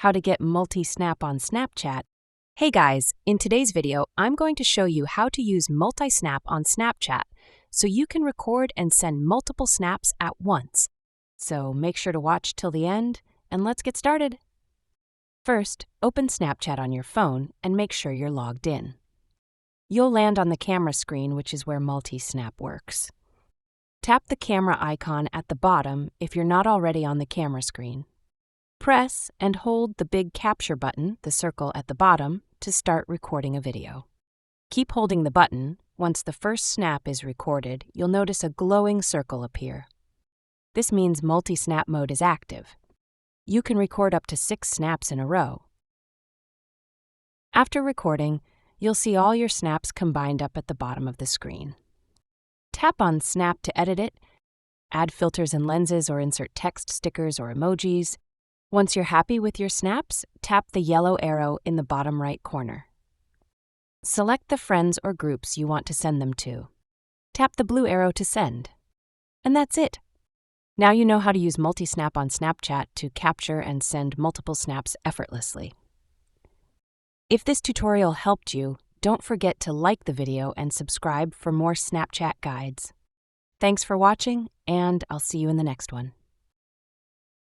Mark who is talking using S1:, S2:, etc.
S1: How to get multi-snap on Snapchat. Hey guys, in today's video, I'm going to show you how to use multi-snap on Snapchat so you can record and send multiple snaps at once. So make sure to watch till the end, and let's get started. First, open Snapchat on your phone and make sure you're logged in. You'll land on the camera screen, which is where multi-snap works. Tap the camera icon at the bottom if you're not already on the camera screen. Press and hold the big capture button, the circle at the bottom, to start recording a video. Keep holding the button. Once the first snap is recorded, you'll notice a glowing circle appear. This means multi-snap mode is active. You can record up to 6 snaps in a row. After recording, you'll see all your snaps combined up at the bottom of the screen. Tap on Snap to edit it, add filters and lenses, or insert text, stickers, or emojis. Once you're happy with your snaps, tap the yellow arrow in the bottom right corner. Select the friends or groups you want to send them to. Tap the blue arrow to send. And that's it. Now you know how to use multi-snap on Snapchat to capture and send multiple snaps effortlessly. If this tutorial helped you, don't forget to like the video and subscribe for more Snapchat guides. Thanks for watching, and I'll see you in the next one.